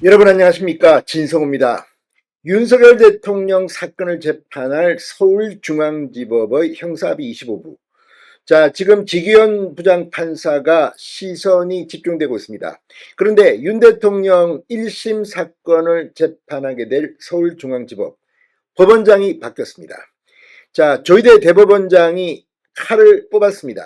여러분 안녕하십니까, 진성호입니다. 윤석열 대통령 사건을 재판할 서울중앙지법의 형사합의 25부. 자, 지금 지기현 부장판사가 시선이 집중되고 있습니다. 그런데 윤 대통령 1심 사건을 재판하게 될 서울중앙지법 법원장이 바뀌었습니다. 자, 조희대 대법원장이 칼을 뽑았습니다.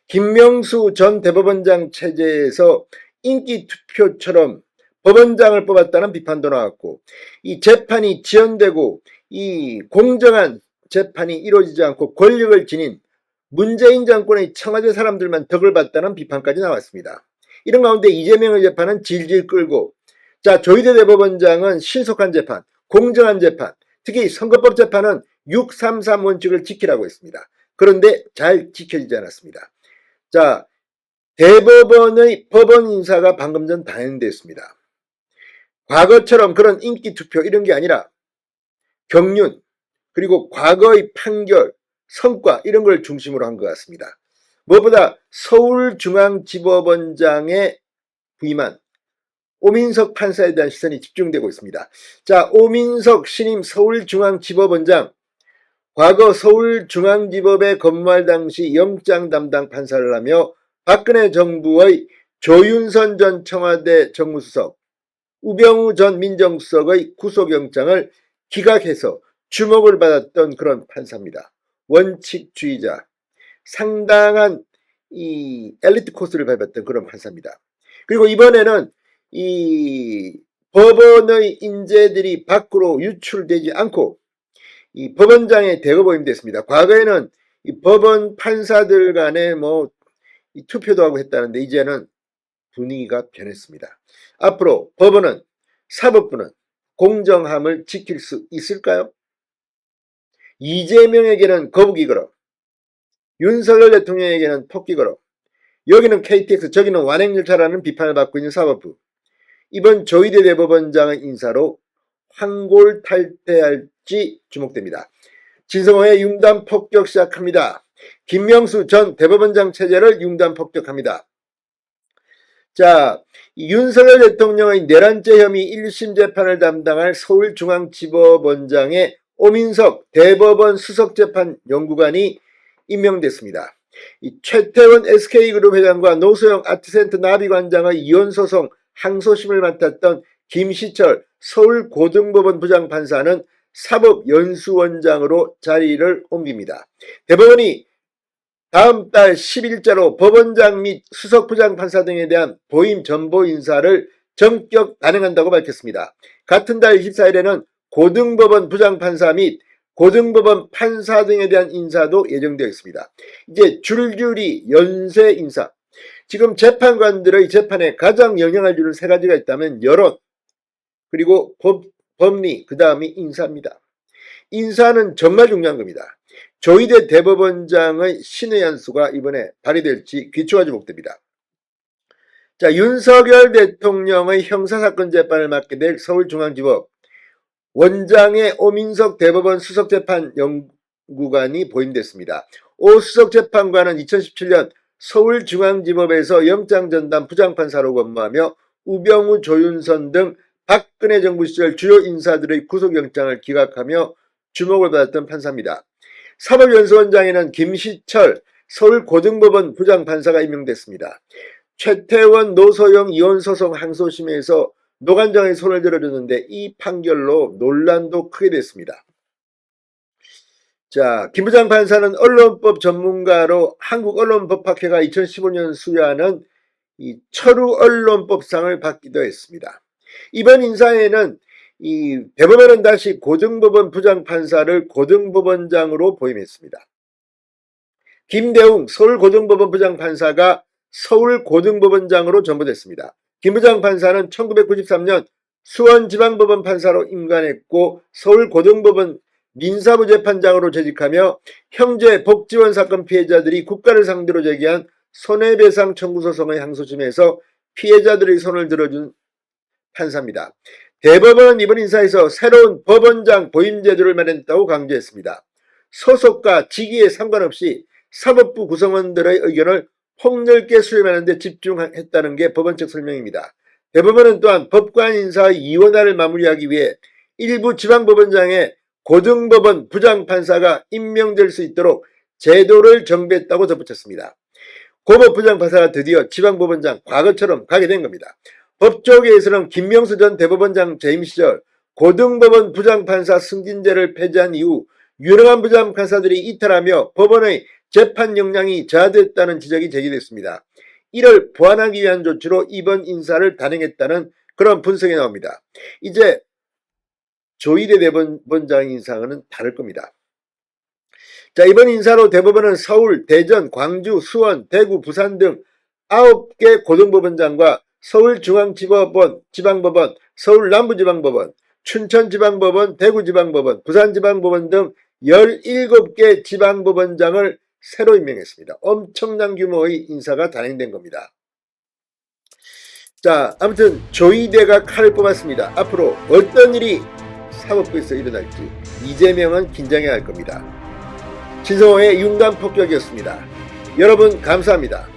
김명수 전 대법원장 체제에서 인기 투표처럼 법원장을 뽑았다는 비판도 나왔고, 이 재판이 지연되고 이 공정한 재판이 이루어지지 않고 권력을 지닌 문재인 정권의 청와대 사람들만 덕을 봤다는 비판까지 나왔습니다. 이런 가운데 이재명의 재판은 질질 끌고, 자, 조희대 대법원장은 신속한 재판, 공정한 재판, 특히 선거법 재판은 633 원칙을 지키라고 했습니다. 그런데 잘 지켜지지 않았습니다. 자, 대법원의 법원 인사가 방금 전 단행됐습니다. 과거처럼 그런 인기 투표 이런 게 아니라 경륜, 그리고 과거의 판결, 성과 이런 걸 중심으로 한 것 같습니다. 무엇보다 서울중앙지법원장에 부임한 오민석 판사에 대한 시선이 집중되고 있습니다. 자, 오민석 신임 서울중앙지법원장, 과거 서울중앙지법에 근무할 당시 영장 담당 판사를 하며 박근혜 정부의 조윤선 전 청와대 정무수석, 우병우 전 민정수석의 구속영장을 기각해서 주목을 받았던 그런 판사입니다. 원칙주의자, 상당한 이 엘리트 코스를 밟았던 그런 판사입니다. 그리고 이번에는 이 법원의 인재들이 밖으로 유출되지 않고 이 법원장에 대거보임됐습니다. 과거에는 이 법원 판사들 간에 이 투표도 하고 했다는데 이제는 분위기가 변했습니다. 앞으로 법원은, 사법부는 공정함을 지킬 수 있을까요? 이재명에게는 거북이 걸어, 윤석열 대통령에게는 토끼 걸어, 여기는 KTX, 저기는 완행열차라는 비판을 받고 있는 사법부. 이번 조희대 대법원장의 인사로 환골탈태할지 주목됩니다. 진성호의 융단 폭격 시작합니다. 김명수 전 대법원장 체제를 융단 폭격합니다. 자, 윤석열 대통령의 내란죄 혐의 1심 재판을 담당할 서울중앙지법원장의 오민석 대법원 수석재판연구관이 임명됐습니다. 이 최태원 SK그룹 회장과 노소영 아트센터 나비관장의 이혼소송 항소심을 맡았던 김시철 서울고등법원 부장판사는 사법연수원장으로 자리를 옮깁니다. 대법원이 다음 달 10일자로 법원장 및 수석부장판사 등에 대한 보임 전보 인사를 전격 단행한다고 밝혔습니다. 같은 달 24일에는 고등법원 부장판사 및 고등법원 판사 등에 대한 인사도 예정되어 있습니다. 이제 줄줄이 연쇄 인사. 지금 재판관들의 재판에 가장 영향을 주는 세 가지가 있다면 여론, 그리고 법리, 그 다음이 인사입니다. 인사는 정말 중요한 겁니다. 조희대 대법원장의 신의 한 수가 이번에 발휘될지 귀추가 주목됩니다. 자, 윤석열 대통령의 형사사건 재판을 맡게 될 서울중앙지법 원장의 오민석 대법원 수석재판연구관이 보임됐습니다. 오 수석재판관은 2017년 서울중앙지법에서 영장전담 부장판사로 근무하며 우병우, 조윤선 등 박근혜 정부 시절 주요 인사들의 구속영장을 기각하며 주목을 받았던 판사입니다. 사법연수원장에는 김시철 서울고등법원 부장판사가 임명됐습니다. 최태원, 노소영 이혼소송 항소심에서 노관장의 손을 들어줬는데 이 판결로 논란도 크게 됐습니다. 자, 김 부장판사는 언론법 전문가로 한국언론법학회가 2015년 수여하는 이 철우 언론법상을 받기도 했습니다. 이번 인사에는 이 대법원은 다시 고등법원 부장판사를 고등법원장으로 보임했습니다. 김대웅 서울고등법원 부장판사가 서울고등법원장으로 전보됐습니다. 김 부장판사는 1993년 수원지방법원 판사로 임관했고 서울고등법원 민사부 재판장으로 재직하며 형제 복지원 사건 피해자들이 국가를 상대로 제기한 손해배상 청구 소송의 항소심에서 피해자들의 손을 들어준 판사입니다. 대법원은 이번 인사에서 새로운 법원장 보임 제도를 마련했다고 강조했습니다. 소속과 직위에 상관없이 사법부 구성원들의 의견을 폭넓게 수렴하는 데 집중했다는 게 법원 측 설명입니다. 대법원은 또한 법관 인사의 이원화를 마무리하기 위해 일부 지방법원장의 고등법원 부장판사가 임명될 수 있도록 제도를 정비했다고 덧붙였습니다. 고법 부장판사가 드디어 지방법원장 과거처럼 가게 된 겁니다. 법조계에서는 김명수 전 대법원장 재임 시절 고등법원 부장판사 승진제를 폐지한 이후 유능한 부장판사들이 이탈하며 법원의 재판 역량이 저하됐다는 지적이 제기됐습니다. 이를 보완하기 위한 조치로 이번 인사를 단행했다는 그런 분석이 나옵니다. 이제 조희대 대법원장 인사는 다를 겁니다. 자, 이번 인사로 대법원은 서울, 대전, 광주, 수원, 대구, 부산 등 9개 고등법원장과 서울중앙지법원, 지방법원, 서울남부지방법원, 춘천지방법원, 대구지방법원, 부산지방법원 등 17개 지방법원장을 새로 임명했습니다. 엄청난 규모의 인사가 단행된 겁니다. 자, 아무튼 조희대가 칼을 뽑았습니다. 앞으로 어떤 일이 사법부에서 일어날지 이재명은 긴장해야 할 겁니다. 진성호의 윤감 폭격이었습니다. 여러분 감사합니다.